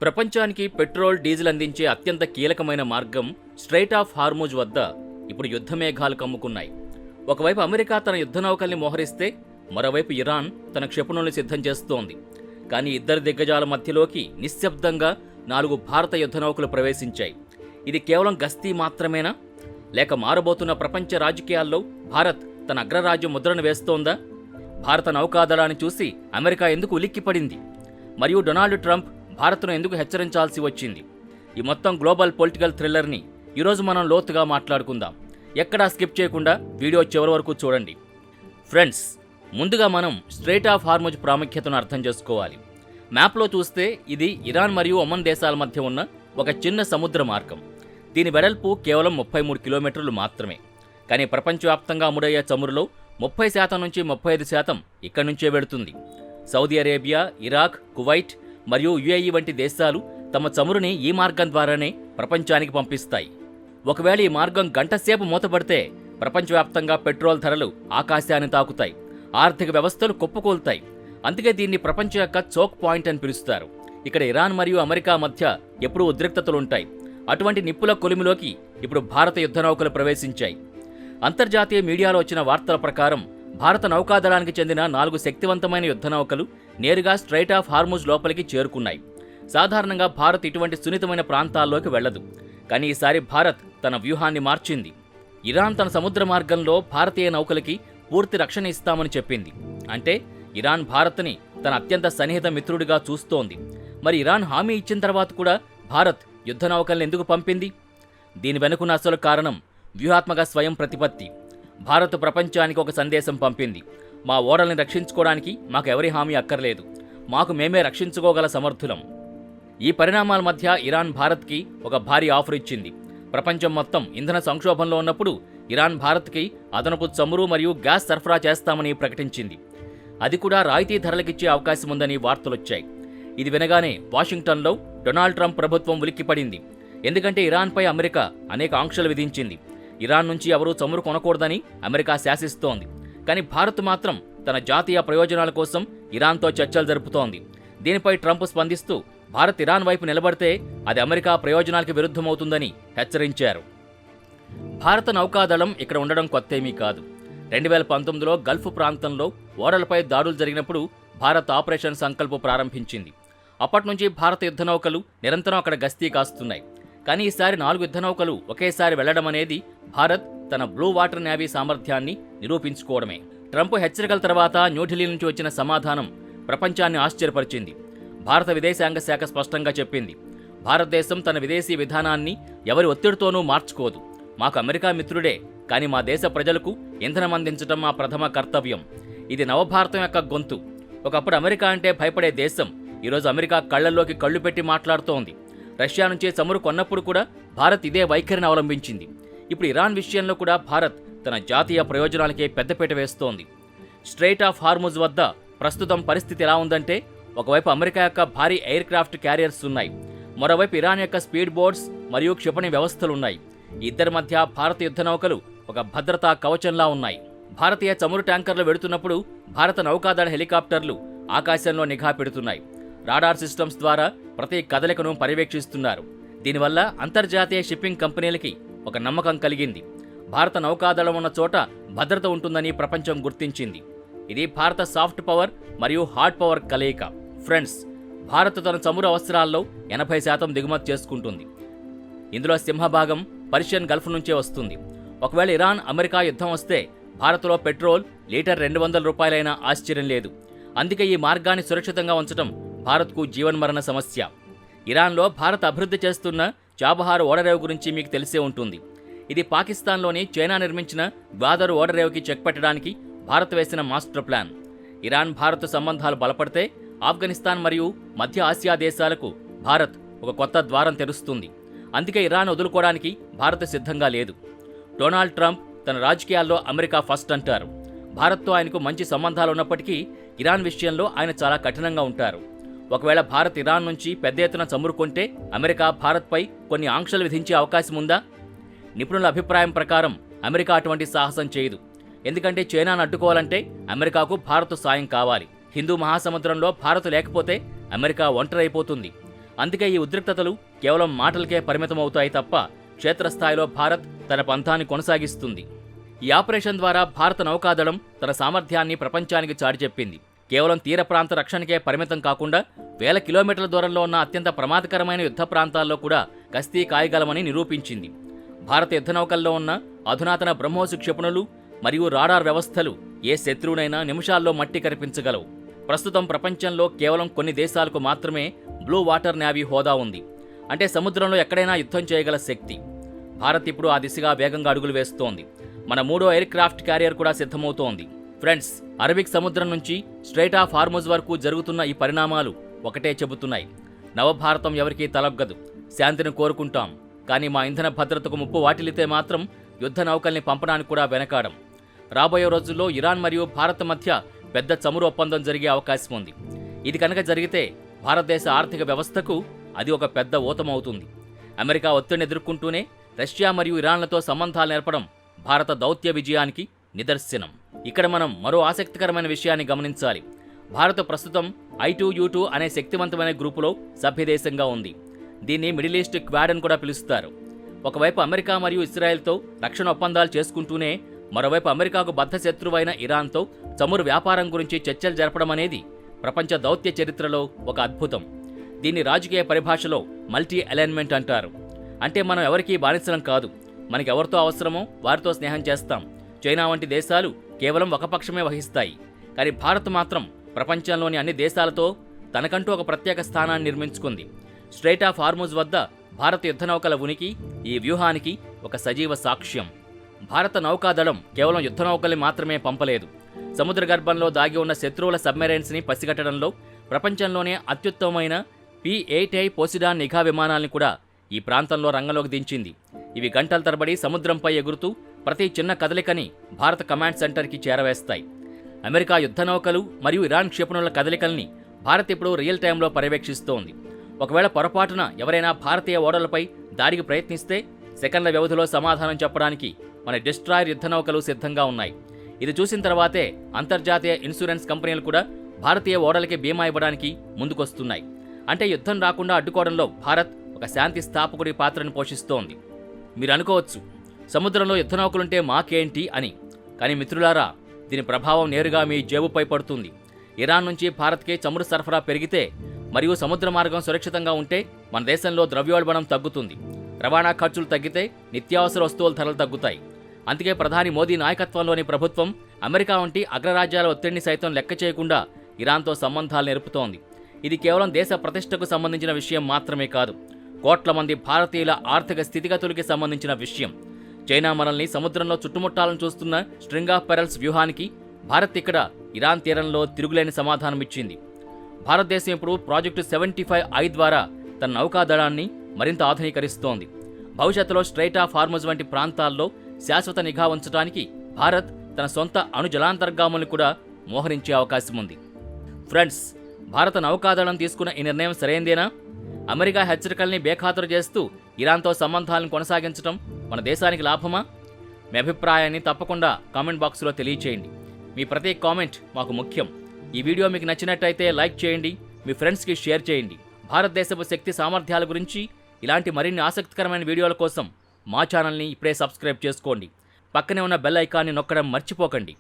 ప్రపంచానికి petrol, diesel అందించే అత్యంత కీలకమైన మార్గం స్ట్రెయిట్ ఆఫ్ హార్ముజ్ వద్ద ఇప్పుడు యుద్ధ మేఘాలు కమ్ముకున్నాయి. ఒకవైపు అమెరికా తన యుద్ధ నౌకల్ని మోహరిస్తే, మరోవైపు ఇరాన్ తన క్షిపణుల్ని సిద్ధం చేస్తోంది. కానీ ఇద్దరి దిగ్గజాల మధ్యలోకి నిశ్శబ్దంగా 4 భారత యుద్ధ నౌకలు ప్రవేశించాయి. ఇది కేవలం గస్తీ మాత్రమేనా? లేక మారబోతున్న ప్రపంచ రాజకీయాల్లో భారత్ తన అగ్రరాజ్య ముద్రను వేస్తోందా? భారత నౌకాదళాన్ని చూసి అమెరికా ఎందుకు ఉలిక్కిపడింది? మరియు డొనాల్డ్ ట్రంప్ భారత్ను ఎందుకు హెచ్చరించాల్సి వచ్చింది? ఈ మొత్తం గ్లోబల్ పొలిటికల్ థ్రిల్లర్ని ఈరోజు మనం లోతుగా మాట్లాడుకుందాం. ఎక్కడా స్కిప్ చేయకుండా వీడియో చివరి వరకు చూడండి. ఫ్రెండ్స్, ముందుగా మనం స్ట్రెయిట్ ఆఫ్ హార్ముజ్ ప్రాముఖ్యతను అర్థం చేసుకోవాలి. మ్యాప్లో చూస్తే ఇది ఇరాన్ మరియు ఒమన్ దేశాల మధ్య ఉన్న ఒక చిన్న సముద్ర మార్గం. దీని వెడల్పు కేవలం 33 కిలోమీటర్లు మాత్రమే. కానీ ప్రపంచవ్యాప్తంగా అమ్ముడయ్యే చమురులో 30% నుంచి 35% ఇక్కడి నుంచే వెడుతుంది. సౌదీ అరేబియా, ఇరాక్, కువైట్ మరియు యుఏఈ వంటి దేశాలు తమ చమురుని ఈ మార్గం ద్వారానే ప్రపంచానికి పంపిస్తాయి. ఒకవేళ ఈ మార్గం గంటసేపు మూతపడితే ప్రపంచవ్యాప్తంగా పెట్రోల్ ధరలు ఆకాశాన్ని తాకుతాయి, ఆర్థిక వ్యవస్థలు కుప్పకూలుతాయి. అందుకే దీన్ని ప్రపంచం యొక్క చోక్ పాయింట్ అని పిలుస్తారు. ఇక్కడ ఇరాన్ మరియు అమెరికా మధ్య ఎప్పుడూ ఉద్రిక్తతలుంటాయి. అటువంటి నిప్పుల కొలిమిలోకి ఇప్పుడు భారత యుద్ధ నౌకలు ప్రవేశించాయి. అంతర్జాతీయ మీడియాలో వచ్చిన వార్తల ప్రకారం భారత నౌకాదళానికి చెందిన 4 శక్తివంతమైన యుద్ధ నౌకలు నేరుగా స్ట్రెయిట్ ఆఫ్ హార్ముజ్ లోపలికి చేరుకున్నాయి. సాధారణంగా భారత్ ఇటువంటి సున్నితమైన ప్రాంతాల్లోకి వెళ్లదు. కానీ ఈసారి భారత్ తన వ్యూహాన్ని మార్చింది. ఇరాన్ తన సముద్ర మార్గంలో భారతీయ నౌకలకి పూర్తి రక్షణ ఇస్తామని చెప్పింది. అంటే ఇరాన్ భారత్ని తన అత్యంత సన్నిహిత మిత్రుడిగా చూస్తోంది. మరి ఇరాన్ హామీ ఇచ్చిన తర్వాత కూడా భారత్ యుద్ధ నౌకల్ని ఎందుకు పంపింది? దీని వెనుకున్న అసలు కారణం వ్యూహాత్మక స్వయం ప్రతిపత్తి. భారత్ ప్రపంచానికి ఒక సందేశం పంపింది: మా ఓడల్ని రక్షించుకోవడానికి మాకు ఎవరి హామీ అక్కర్లేదు, మాకు మేమే రక్షించుకోగల సమర్థులం. ఈ పరిణామాల మధ్య ఇరాన్ భారత్కి ఒక భారీ ఆఫర్ ఇచ్చింది. ప్రపంచం మొత్తం ఇంధన సంక్షోభంలో ఉన్నప్పుడు ఇరాన్ భారత్కి అదనపు చమురు మరియు గ్యాస్ సరఫరా చేస్తామని ప్రకటించింది. అది కూడా రాయితీ ధరలకిచ్చే అవకాశం ఉందని వార్తలొచ్చాయి. ఇది వినగానే వాషింగ్టన్లో డొనాల్డ్ ట్రంప్ ప్రభుత్వం ఉలిక్కిపడింది. ఎందుకంటే ఇరాన్పై అమెరికా అనేక ఆంక్షలు విధించింది. ఇరాన్ నుంచి ఎవరూ చమురు కొనకూడదని అమెరికా శాసిస్తోంది. కానీ భారత్ మాత్రం తన జాతీయ ప్రయోజనాల కోసం ఇరాన్తో చర్చలు జరుపుతోంది. దీనిపై ట్రంప్ స్పందిస్తూ భారత్ ఇరాన్ వైపు నిలబడితే అది అమెరికా ప్రయోజనాలకు విరుద్ధమవుతుందని హెచ్చరించారు. భారత నౌకాదళం ఇక్కడ ఉండడం కొత్తేమీ కాదు. 2019లో గల్ఫ్ ప్రాంతంలో ఓడలపై దాడులు జరిగినప్పుడు భారత్ ఆపరేషన్ సంకల్ప్ ప్రారంభించింది. అప్పట్నుంచి భారత యుద్ధ నౌకలు నిరంతరం అక్కడ గస్తీ కాస్తున్నాయి. కానీ ఈసారి 4 యుద్ధ నౌకలు ఒకేసారి వెళ్లడం అనేది భారత్ తన బ్లూ వాటర్ నేవీ సామర్థ్యాన్ని నిరూపించుకోవడమే. ట్రంప్ హెచ్చరికల తర్వాత న్యూఢిల్లీ నుంచి వచ్చిన సమాధానం ప్రపంచాన్ని ఆశ్చర్యపరిచింది. భారత విదేశాంగ శాఖ స్పష్టంగా చెప్పింది: భారతదేశం తన విదేశీ విధానాన్ని ఎవరి ఒత్తిడితోనూ మార్చుకోదు. మాకు అమెరికా మిత్రుడే, కానీ మా దేశ ప్రజలకు ఇంధనం అందించడం మా ప్రథమ కర్తవ్యం. ఇది నవభారతం యొక్క గొంతు. ఒకప్పుడు అమెరికా అంటే భయపడే దేశం ఈరోజు అమెరికా కళ్లల్లోకి కళ్ళు పెట్టి మాట్లాడుతోంది. రష్యా నుంచి చమురు కొన్నప్పుడు కూడా భారత్ ఇదే వైఖరిని అవలంబించింది. ఇప్పుడు ఇరాన్ విషయంలో కూడా భారత్ తన జాతీయ ప్రయోజనాలకే పెద్దపీట వేస్తోంది. స్ట్రెయిట్ ఆఫ్ హార్ముజ్ వద్ద ప్రస్తుతం పరిస్థితి ఎలా ఉందంటే, ఒకవైపు అమెరికా యొక్క భారీ ఎయిర్ క్రాఫ్ట్ క్యారియర్స్ ఉన్నాయి, మరోవైపు ఇరాన్ యొక్క స్పీడ్ బోట్స్ మరియు క్షిపణి వ్యవస్థలున్నాయి. ఇద్దరి మధ్య భారత యుద్ధ నౌకలు ఒక భద్రతా కవచంలా ఉన్నాయి. భారతీయ చమురు ట్యాంకర్లు వెడుతున్నప్పుడు భారత నౌకాదళ హెలికాప్టర్లు ఆకాశంలో నిఘా పెడుతున్నాయి. రాడార్ సిస్టమ్స్ ద్వారా ప్రతి కదలికను పర్యవేక్షిస్తున్నారు. దీనివల్ల అంతర్జాతీయ షిప్పింగ్ కంపెనీలకి ఒక నమ్మకం కలిగింది. భారత నౌకాదళం ఉన్న చోట భద్రత ఉంటుందని ప్రపంచం గుర్తించింది. ఇది భారత సాఫ్ట్ పవర్ మరియు హార్డ్ పవర్ కలయిక. ఫ్రెండ్స్, భారత్ తన చమురు అవసరాల్లో 80% దిగుమతి చేసుకుంటుంది. ఇందులో సింహభాగం పర్షియన్ గల్ఫ్ నుంచే వస్తుంది. ఒకవేళ ఇరాన్ అమెరికా యుద్ధం వస్తే భారత్లో పెట్రోల్ లీటర్ 200 రూపాయలైనా ఆశ్చర్యం లేదు. అందుకే ఈ మార్గాన్ని సురక్షితంగా ఉంచడం భారత్కు జీవన్మరణ సమస్య. ఇరాన్లో భారత్ అభివృద్ధి చేస్తున్న చాబహార్ ఓడరేవు గురించి మీకు తెలిసే ఉంటుంది. ఇది పాకిస్తాన్లోని చైనా నిర్మించిన గ్వాదర్ ఓడరేవుకి చెక్ పెట్టడానికి భారత్ వేసిన మాస్టర్ ప్లాన్. ఇరాన్ భారత్ సంబంధాలు బలపడితే ఆఫ్ఘనిస్తాన్ మరియు మధ్య ఆసియా దేశాలకు భారత్ ఒక కొత్త ద్వారం తెరుస్తుంది. అందుకే ఇరాన్ వదులుకోవడానికి భారత్ సిద్ధంగా లేదు. డొనాల్డ్ ట్రంప్ తన రాజకీయాల్లో అమెరికా ఫస్ట్ అంటారు. భారత్తో ఆయనకు మంచి సంబంధాలు ఉన్నప్పటికీ ఇరాన్ విషయంలో ఆయన చాలా కఠినంగా ఉంటారు. ఒకవేళ భారత్ ఇరాన్ నుంచి పెద్ద ఎత్తున చమురు కొంటే అమెరికా భారత్పై కొన్ని ఆంక్షలు విధించే అవకాశం ఉందా? నిపుణుల అభిప్రాయం ప్రకారం అమెరికా అటువంటి సాహసం చేయదు. ఎందుకంటే చైనాను అడ్డుకోవాలంటే అమెరికాకు భారత్ సాయం కావాలి. హిందూ మహాసముద్రంలో భారత్ లేకపోతే అమెరికా ఒంటరైపోతుంది. అందుకే ఈ ఉద్రిక్తతలు కేవలం మాటలకే పరిమితమవుతాయి తప్ప క్షేత్రస్థాయిలో భారత్ తన పంథాన్ని కొనసాగిస్తుంది. ఈ ఆపరేషన్ ద్వారా భారత నౌకాదళం తన సామర్థ్యాన్ని ప్రపంచానికి చాటి చెప్పింది. కేవలం తీర ప్రాంత రక్షణకే పరిమితం కాకుండా వేల కిలోమీటర్ల దూరంలో ఉన్న అత్యంత ప్రమాదకరమైన యుద్ధ ప్రాంతాల్లో కూడా గస్తీ కాయగలమని నిరూపించింది. భారత యుద్ధ నౌకల్లో ఉన్న అధునాతన బ్రహ్మోస్ క్షిపణులు మరియు రాడార్ వ్యవస్థలు ఏ శత్రువునైనా నిమిషాల్లో మట్టి కరిపించగలవు. ప్రస్తుతం ప్రపంచంలో కేవలం కొన్ని దేశాలకు మాత్రమే బ్లూ వాటర్ నేవీ హోదా ఉంది. అంటే సముద్రంలో ఎక్కడైనా యుద్ధం చేయగల శక్తి. భారత్ ఇప్పుడు ఆ దిశగా వేగంగా అడుగులు వేస్తోంది. మన 3వ ఎయిర్ క్రాఫ్ట్ క్యారియర్ కూడా సిద్ధమవుతోంది. ఫ్రెండ్స్, అరబిక్ సముద్రం నుంచి స్ట్రైట్ ఆఫ్ హార్ముజ్ వరకు జరుగుతున్న ఈ పరిణామాలు ఒకటే చెబుతున్నాయి. నవభారతం ఎవరికీ తలొగ్గదు. శాంతిని కోరుకుంటాం, కానీ మా ఇంధన భద్రతకు ముప్పు వాటిల్లితే మాత్రం యుద్ధ నౌకల్ని పంపడానికి కూడా వెనకాడం. రాబోయే రోజుల్లో ఇరాన్ మరియు భారత్ మధ్య పెద్ద చమురు ఒప్పందం జరిగే అవకాశం ఉంది. ఇది కనుక జరిగితే భారతదేశ ఆర్థిక వ్యవస్థకు అది ఒక పెద్ద ఊతమవుతుంది. అమెరికా ఒత్తిడిని ఎదుర్కొంటూనే రష్యా మరియు ఇరాన్లతో సంబంధాలు నేర్పడం భారత దౌత్య విజయానికి నిదర్శనం. ఇక్కడ మనం మరో ఆసక్తికరమైన విషయాన్ని గమనించాలి. భారత్ ప్రస్తుతం I2U2 అనే శక్తివంతమైన గ్రూపులో సభ్యదేశంగా ఉంది. దీన్ని మిడిల్ ఈస్ట్ క్వాడ్ అని కూడా పిలుస్తారు. ఒకవైపు అమెరికా మరియు ఇజ్రాయెల్తో రక్షణ ఒప్పందాలు చేసుకుంటూనే మరోవైపు అమెరికాకు బద్ధ శత్రువైన ఇరాన్తో చమురు వ్యాపారం గురించి చర్చలు జరపడం అనేది ప్రపంచ దౌత్య చరిత్రలో ఒక అద్భుతం. దీన్ని రాజకీయ పరిభాషలో మల్టీ అలైన్మెంట్ అంటారు. అంటే మనం ఎవరికీ బానిసలం కాదు. మనకి ఎవరితో అవసరమో వారితో స్నేహం చేస్తాం. చైనా వంటి దేశాలు కేవలం ఒక పక్షమే వహిస్తాయి. కానీ భారత్ మాత్రం ప్రపంచంలోని అన్ని దేశాలతో తనకంటూ ఒక ప్రత్యేక స్థానాన్ని నిర్మించుకుంది. స్ట్రైట్ ఆఫ్ హార్ముజ్ వద్ద భారత యుద్ధ నౌకల ఉనికి ఈ వ్యూహానికి ఒక సజీవ సాక్ష్యం. భారత నౌకాదళం కేవలం యుద్ధ నౌకల్ని మాత్రమే పంపలేదు. సముద్ర గర్భంలో దాగి ఉన్న శత్రువుల సబ్మెరైన్స్ని పసిగట్టడంలో ప్రపంచంలోనే అత్యుత్తమమైన P-8I పోసిడాన్ నిఘా విమానాల్ని కూడా ఈ ప్రాంతంలో రంగంలోకి దించింది. ఇవి గంటల తరబడి సముద్రంపై ఎగురుతూ ప్రతి చిన్న కదలికని భారత కమాండ్ సెంటర్కి చేరవేస్తాయి. అమెరికా యుద్ధ నౌకలు మరియు ఇరాన్ క్షిపణుల కదలికల్ని భారత్ ఇప్పుడు రియల్ టైంలో పర్యవేక్షిస్తోంది. ఒకవేళ పొరపాటున ఎవరైనా భారతీయ ఓడలపై దాడికి ప్రయత్నిస్తే సెకండ్ల వ్యవధిలో సమాధానం చెప్పడానికి మన డిస్ట్రాయర్ యుద్ధ నౌకలు సిద్ధంగా ఉన్నాయి. ఇది చూసిన తర్వాతే అంతర్జాతీయ ఇన్సూరెన్స్ కంపెనీలు కూడా భారతీయ ఓడలకి బీమా ఇవ్వడానికి ముందుకొస్తున్నాయి. అంటే యుద్ధం రాకుండా అడ్డుకోవడంలో భారత్ ఒక శాంతి స్థాపకుడి పాత్రను పోషిస్తోంది. మీరు అనుకోవచ్చు, సముద్రంలో యుద్ధ నౌకలుంటే మాకేంటి అని. కానీ మిత్రులారా, దీని ప్రభావం నేరుగా మీ జేబుపై పడుతుంది. ఇరాన్ నుంచి భారత్కి చమురు సరఫరా పెరిగితే మరియు సముద్ర మార్గం సురక్షితంగా ఉంటే మన దేశంలో ద్రవ్యోల్బణం తగ్గుతుంది. రవాణా ఖర్చులు తగ్గితే నిత్యావసర వస్తువుల ధరలు తగ్గుతాయి. అందుకే ప్రధాని మోదీ నాయకత్వంలోని ప్రభుత్వం అమెరికా వంటి అగ్రరాజ్యాల ఒత్తిడిని సైతం లెక్క చేయకుండా ఇరాన్తో సంబంధాలు నెరుపుతోంది. ఇది కేవలం దేశ ప్రతిష్టకు సంబంధించిన విషయం మాత్రమే కాదు, కోట్ల మంది భారతీయుల ఆర్థిక స్థితిగతులకి సంబంధించిన విషయం. చైనా మనల్ని సముద్రంలో చుట్టుముట్టాలని చూస్తున్న స్ట్రింగ్ ఆఫ్ పెరల్స్ వ్యూహానికి భారత్ ఇక్కడ ఇరాన్ తీరంలో తిరుగులేని సమాధానమిచ్చింది. భారతదేశం ఇప్పుడు ప్రాజెక్టు 75I ద్వారా తన నౌకాదళాన్ని మరింత ఆధునీకరిస్తోంది. భవిష్యత్తులో స్ట్రైట్ ఆఫ్ హార్ముజ్ వంటి ప్రాంతాల్లో శాశ్వత నిఘా ఉంచడానికి భారత్ తన సొంత అణు జలాంతర్గాములను కూడా మోహరించే అవకాశం ఉంది. ఫ్రెండ్స్, భారత నౌకాదళం తీసుకున్న ఈ నిర్ణయం సరైందేనా? అమెరికా హెచ్చరికల్ని బేఖాతరు చేస్తూ ఇరాన్తో సంబంధాలను కొనసాగించడం మన దేశానికి లాభమా? మీ అభిప్రాయాన్ని తప్పకుండా కామెంట్ బాక్స్లో తెలియచేయండి. మీ ప్రతి కామెంట్ మాకు ముఖ్యం. ఈ వీడియో మీకు నచ్చినట్టయితే లైక్ చేయండి, మీ ఫ్రెండ్స్కి షేర్ చేయండి. భారతదేశపు శక్తి సామర్థ్యాల గురించి ఇలాంటి మరిన్ని ఆసక్తికరమైన వీడియోల కోసం మా ఛానల్ని ఇప్పుడే సబ్స్క్రైబ్ చేసుకోండి. పక్కనే ఉన్న బెల్ ఐకాన్ని నొక్కడం మర్చిపోకండి.